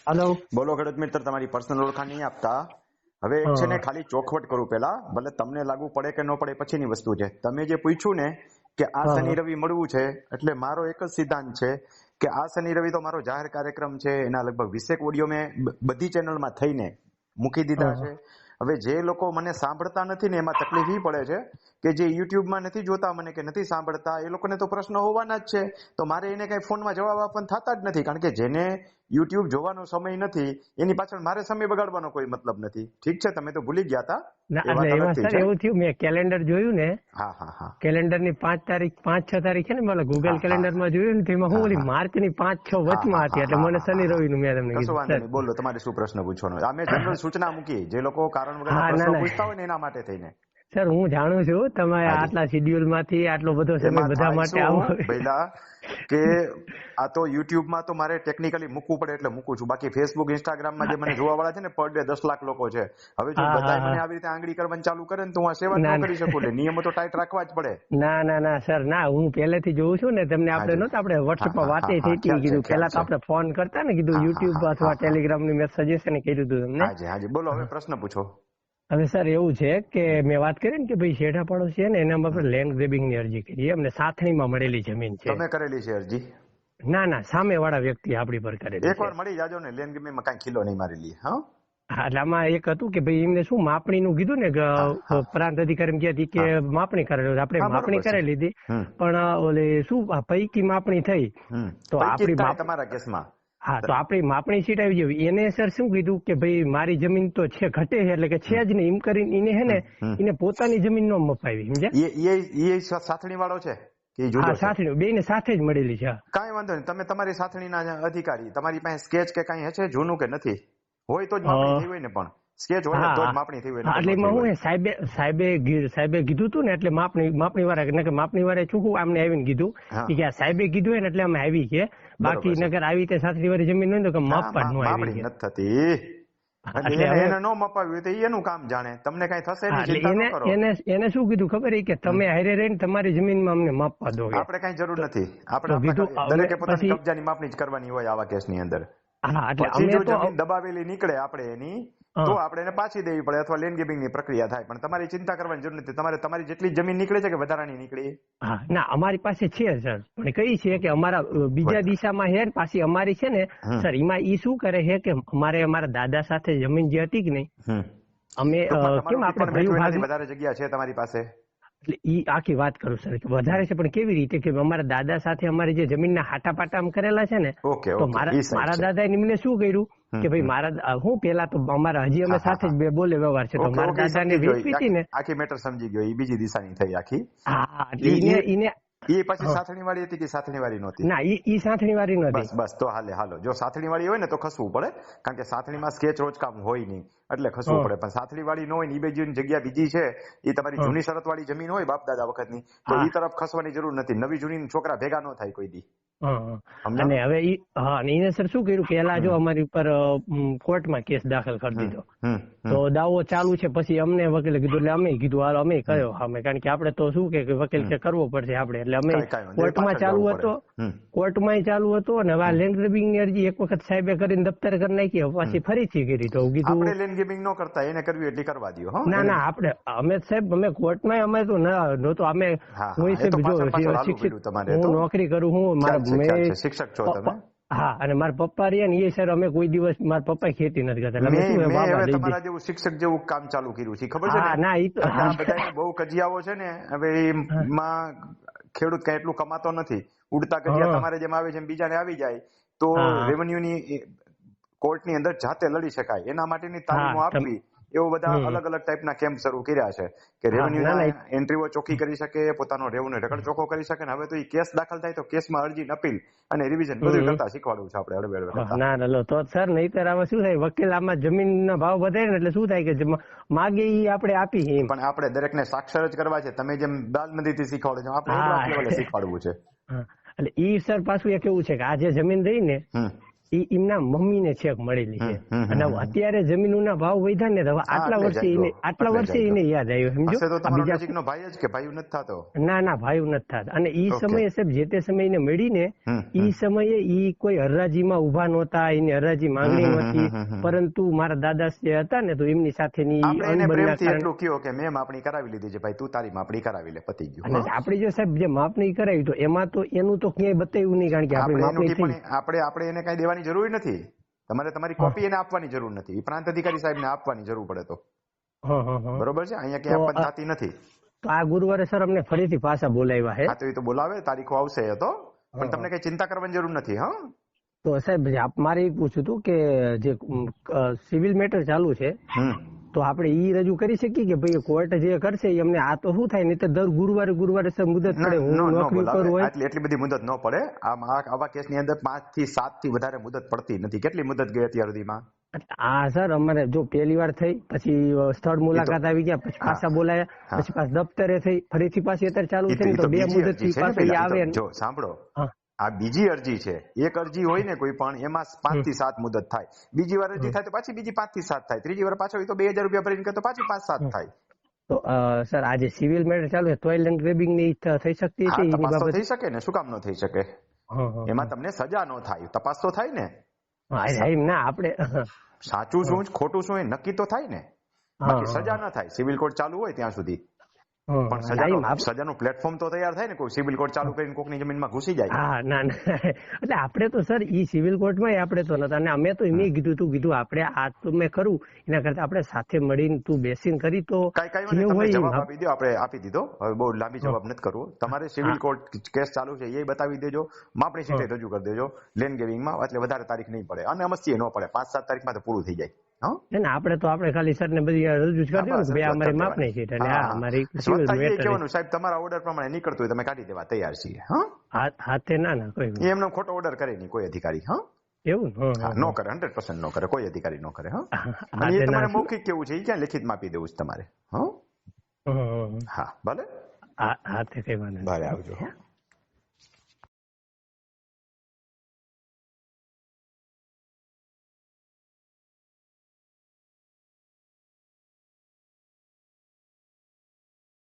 Hello. બોલો ખેડૂત મિત્ર, તમારી પર્સનલ ઓળખાણ નહીં આપતા. હવે એક છે ને ખાલી ચોખવટ કરું પેલા, ભલે તમને લાગુ પડે કે ન પડે પછીની વસ્તુ છે. તમે જે પૂછ્યું ને કે આ શનિ રવિ મળવું છે, એટલે મારો એક જ સિદ્ધાંત છે કે આ શનિ રવિ તો મારો જાહેર કાર્યક્રમ છે. એના લગભગ 20 ઓડિયો મેં બધી ચેનલમાં થઈને મૂકી દીધા છે. હવે જે લોકો મને સાંભળતા નથી ને એમાં તકલીફ એ પડે છે કે જે યુટ્યુબમાં નથી જોતા મને કે નથી સાંભળતા, એ લોકોને તો પ્રશ્ન હોવાના જ છે. તો મારે એને કઈ ફોનમાં જવાબ આપવાના થતા જ નથી, કારણ કે જેને યુટ્યુબ જોવાનો સમય નથી એની પાછળ મારે સમય બગાડવાનો કોઈ મતલબ નથી. ઠીક છે, તમે તો ભૂલી ગયા હતા. એવું થયું, મેં કેલેન્ડર જોયું ને. હા હા હા. કેલેન્ડર ની 5-6 તારીખ છે ને, મને ગૂગલ કેલેન્ડર માં જોયું ને, તેમાં હું ઓલી માર્ચ ની 5-6 વચમાં હતી, એટલે મને શનિ રવિ નું મેં તમને કશું વાંધો નહીં. બોલો, તમારે શું પ્રશ્ન પૂછવાનો? અમે જનરલ સૂચના મૂકી, જે લોકો કારણ વગર પ્રશ્ન પૂછતા હોય ને એના માટે થઈને. સર, હું જાણું છું તમે આટલા શિડ્યુલ માંથી આટલો બધો સમય બધા માટે આવો પહેલા કે આ તો યુટ્યુબમાં તો મારે ટેકનિકલી મૂકવું પડે એટલે મૂકું છું. બાકી ફેસબુક, ઇન્સ્ટાગ્રામમાં જે મને જોવા વાળા છે ને, પર ડે 10 લાખ લોકો છે. હવે જો બધા મને આવી રીતે આંગળી કરવાનું ચાલુ કરે ને તો હું આ સેવા ન કરી શકું. એટલે નિયમો તો ટાઈટ રાખવા જ પડે. ના સર, ના, હું પહેલેથી જોઉં છું ને તમને. આપણે નહોતા, આપણે વોટ્સએપમાં વાતે થઈ હતી, કીધું પેલા તો આપણે ફોન કરતા ને, કીધું યુટ્યુબ અથવા ટેલિગ્રામ ની મેં સજેશન કર્યું હતું તમને. હાજી, બોલો હવે પ્રશ્ન પૂછો. હવે સર એવું છે કે મેં વાત કરી ને કે ભાઈ શેઠા પાડોશ છે ને, એનામાં આપણે લેન્ડ ગ્રેબિંગ ની અરજી કરી, અમને સાથણીમાં મળેલી જમીન છે. તમે કરેલી છે અરજી? ના, સામે વાળા વ્યક્તિ આપણી પર કરેલી. એકવાર મળી જાજો ને, લેન્ડ ગ્રેબિંગમાં કઈ ખીલો નહીં મારી લી. હા, એટલે આમાં એક હતું કે ભાઈ એમને શું માપણી નું કીધું ને, પ્રાંત અધિકારી કહ્યા કે માપણી કરેલી, આપણે માપણી કરી લીધી, પણ ઓલે શું પૈકી માપણી થઈ તો આપણી તમારા કેસમાં હા, તો આપણી માપણી સીટ આવી જવી. એને સર શું કીધું કે ભાઈ મારી જમીન તો છે ઘટે છે, એટલે કે છે જ નહીં એમ કરીને એને હે ને એને પોતાની જમીન નો મપાવી. સમજ્યા? એ સાથણી વાળો છે કે જુદો? સાથણી બે ને સાથે જ મળેલી છે. કાંઈ વાંધો નહીં, તમે તમારી સાથણીના અધિકારી, તમારી પાસે સ્કેચ કે કઈ હશે જૂનું કે નથી? હોય તો જ માપણી થઈ હોય ને, પણ સ્કેચ હોય તો જ માપણી થઈ હોય. એટલે એમાં હું સાહેબે કીધું હતું ને, એટલે માપણી વાળા ચોખ્ખું આમને આવીને કીધું કે સાહેબે કીધું હોય ને એટલે અમે આવી કે બાકી નગર આવી રીતે સાથણી વાળી જમીન હોય તો માપવા જ ન આવી નથી થતી. એને ન મપાવ્યું હોય તો એનું કામ જાણે, તમને કઈ થશે નહીં. એને શું કીધું ખબર કે તમે હારે રહીને તમારી જમીનમાં અમને માપવા દો. આપણે કઈ જરૂર નથી, આપણે દરેકે પોતાની કબજાની માપણી જ કરવાની હોય આવા કેસની અંદર. હા, એટલે અમે તો દબાવેલી નીકળે આપણે એની, તો આપણે એને પાછી દેવી પડે અથવા લેન્ડ ગ્રેબિંગ ની પ્રક્રિયા થાય. પણ તમારી ચિંતા કરવાની જરૂર નથી. તમારે તમારી જેટલી જમીન નીકળે છે કે વધારાની નીકળી? હા, ના, અમારી પાસે છે સર, પણ કઈ છે કે અમારા બીજા દિશામાં છે, પાછી અમારી છે ને સર. એમાં ઈ શું કરે છે કે અમારા દાદા સાથે જમીન જે હતી કે નહીં, અમે કેમ આપણે વધારે જગ્યા છે તમારી પાસે? એટલે ઈ આખી વાત કરું સર, વધારે છે પણ કેવી રીતે કે અમારા દાદા સાથે અમારી જે જમીનના હાટા પાટા કરેલા છે ને, તો મારા દાદા એમને શું કર્યું કે ભાઈ મારા હું પેલા તો અમારા હજી અમે સાથે જ બોલે વ્યવહાર છે, તો મારા દાદા ને વેચવી હતી ને. આખી મેટર સમજી ગયો, એ બીજી દિશાની થઈ આખી. હા, એને એ પછી સાથણી વાળી હતી કે સાથણી વાળી નહોતી? ના, ઈ સાથણી વાળી નહોતી. બસ તો હાલો. જો સાથણી વાળી હોય ને તો ખસવું પડે, કારણ કે સાથણીમાં સ્કેચ રોજકામ હોય નહીં એટલે ખસવું પડે. પણ સાથણી વાળી ન હોય ને એ બાજુની જગ્યા બીજી છે, એ તમારી જૂની શરત વાળી જમીન હોય બાપ દાદા વખતની, તો એ તરફ ખસવાની જરૂર નથી. નવી જૂની છોકરા ભેગા ન થાય કોઈ દી. અને હવે એને સર શું કર્યું, પેલા જો અમારી ઉપર કોર્ટમાં કેસ દાખલ કરી દીધો, તો દાવો ચાલુ છે. પછી અમને વકીલે કીધું એટલે અમે કીધું હાલો અમે કર્યો સામે, કારણ કે આપણે તો શું કે વકીલ કે કરવો પડશે આપણે, એટલે અમે કોર્ટમાં ચાલુ હતો. અને હવે લેન્ડ ગ્રેબિંગ ની અરજી એક વખત સાહેબે કરીને દફતર કરી નાખી, પછી ફરીથી કરી. તો કીધું લેન્ડ ગ્રેબિંગ ન કરતા, એને કરવી એટલી કરવા દો. ના, આપણે અમે સાહેબ અમે કોર્ટમાં અમે તો નહોતો. અમે હું શિક્ષિત, હું નોકરી કરું, હું મારા શિક્ષક છો તમે? હા, અને મારા પપ્પા રહ્યા ને એ સર અમે કોઈ દિવસ મારા પપ્પા ખેતી નથી કરતા. તમારા જેવું શિક્ષક જેવું કામ ચાલુ કર્યું છે, ખબર છે? ના, એ તો બધા બહુ કજિયાઓ છે ને. હવે એમાં ખેડૂત કઈ એટલું કમાતો નથી. ઉડતા કજિયા તમારે જેમ આવે છે બીજાને આવી જાય તો રેવન્યુ ની કોર્ટ ની અંદર જાતે લડી શકાય, એના માટેની તાલીમો આપવી. એવો બધા અલગ અલગ ટાઈપના કેમ્પ શરૂ કર્યા છે કે રેવન્યુ એન્ટ્રીઓ ચોખ્ખી કરી શકે, પોતાનો રેવન્યુ રેકોર્ડ ચોખ્ખો કરી શકે. હવે તો એ કેસ દાખલ થાય તો કેસમાં અરજી, અપીલ અને રિવિઝન બધું કરતા શીખવાડવું છે આપણે. ના, તો સર નહીતર આમાં શું થાય, વકીલ આમાં જમીનના ભાવ વધે ને એટલે શું થાય કે માગે એ આપણે આપી. પણ આપણે દરેકને સાક્ષર જ કરવા છે. તમે જેમ દાલમંદીથી શીખવાડો છો, આપણે શીખવાડવું છે. એટલે ઈ સર પાછું એ કેવું છે કે આ જે જમીન રહી ને એમના મમ્મીને છેક મળેલી છે અને અત્યારે જમીનોના ભાવ વધ્યા ને હવે આટલા વર્ષે એને યાદ આવ્યો સમજો. ભાઈ જ કે ભાઈ નથી થતો. ના ભાઈ નથી થતા. અને ઈ સમયે સાહેબ જે તે સમયે મળી ને ઈ સમયે ઈ કોઈ હરાજીમાં ઉભા નહોતા, એની હરાજી માંગણી નહોતી, પરંતુ મારા દાદા હતા ને તો એમની સાથેની એટલું કયો કે મેં માપણી કરાવી લીધી છે ભાઈ, તું તારી માપણી કરાવી લે, પતી ગયું. અને આપણે જો સાહેબ જે માપણી કરાવી તો એમાં તો એનું તો ક્યાંય બતાવ્યું નહીં, કારણ કે આપણે એને કઈ દેવાની જરૂર નથી. તમારે તમારી કોપી એને આપવાની જરૂર નથી, એ પ્રાંત અધિકારી સાહેબને આપવાની જરૂર પડે તો. બરોબર છે, અહીંયા ક્યાંય આપવાની થતી નથી. તો આ ગુરુવારે સર અમને ફરીથી પાછા બોલાવ્યા છે. હા તો એ તો બોલાવે, તારીખો આવશે તો, પણ તમને કઈ ચિંતા કરવાની જરૂર નથી. હા તો સાહેબ મારે એ પૂછ્યું હતું કે જે સિવિલ મેટર ચાલુ છે તો આપણે ઈ રજૂ કરી શકીએ કે ભાઈ કોર્ટ જે કરશે એ અમને આ તો શું થાય, નહીં તો દર ગુરુવારે સર મુદત પડે, હું નોકરી પર હોય. એટલી બધી મુદત ન પડે. આવા કેસની અંદર 5 થી 7 થી વધારે મુદત પડતી નથી. કેટલી મુદત ગઈ અત્યાર સુધીમાં? હા સર, અમારે જો પહેલી વાર થઈ, પછી સ્થળ મુલાકાત આવી ગયા, પછી પાછા બોલાયા, પછી પાછા દફતરે થઈ, ફરીથી પાછી અત્યારે ચાલુ છે તો 2 મુદત થી પાછું આવે. જો સાંભળો, આ બીજી અરજી છે. એક અરજી હોય ને કોઈ પણ, એમાં 5 થી 7 મુદત થાય. બીજી વાર અરજી થાય તો પાછી બીજી 5 થી 7 થાય. ત્રીજી વાર પાછો હોય તો 2000 રૂપિયા ભરીને તો પાછી 5-7 થાય. તો સર આજે સિવિલ મેટર ચાલુ છે, ટોયલ એન્ડ ગ્રેબિંગ ની થઈ શકતી છે? તપાસ તો થઈ શકે ને, શું કામ ન થઈ શકે? એમાં તમને સજા ન થાય, તપાસ તો થાય ને. ના આપણે સાચું શું ખોટું શું એ નક્કી તો થાય ને, બાકી સજા ન થાય. સિવિલ કોર્ટ ચાલુ હોય ત્યાં સુધી પણ સજાનું પ્લેટફોર્મ તો તૈયાર થાય ને. કોઈ સિવિલ કોર્ટ ચાલુ કરીને કોકની જમીનમાં ઘૂસી જાય. હા ના એટલે આપણે તો સર ઈ સિવિલ કોર્ટમાં આપણે તો નતા, અને અમે તો એમ કીધું આપણે આ તો મેં કરું, એના કરતા આપણે સાથે મળીને તું બેસીને કરી તો જવાબ આપી દો. આપણે આપી દીધો, હવે બહુ લાંબી જવાબ નથી કરવો. તમારે સિવિલ કોર્ટ કેસ ચાલુ છે એ બતાવી દેજો, માપણી સીટે રજૂ કરી દેજો લેન્ડ ગેવિંગમાં, એટલે વધારે તારીખ નહીં પડે અને અમસ્તી ન પડે. 5-7 તારીખમાં તો પૂરું થઈ જાય. આપણે ખાલી સર ને બધી રજૂ કરી દેવું કે અમારી માપણી સીટ અને આ અમારી સાહેબ તમારા ઓર્ડર પ્રમાણે નીકળતું હોય તમે કાઢી દેવા તૈયાર છીએ. હાથે ના કોઈ એમનો ખોટો ઓર્ડર કરે નહીં કોઈ અધિકારી. એવું ન કરે, 100% ન કરે, કોઈ અધિકારી ન કરે. અને એ તમારે મૌખિક કેવું છે, એ ક્યાં લેખિતમાં આપી દેવું છે તમારે? હા ભલે, હાથે કઈ વાંધો ભલે, આવજો.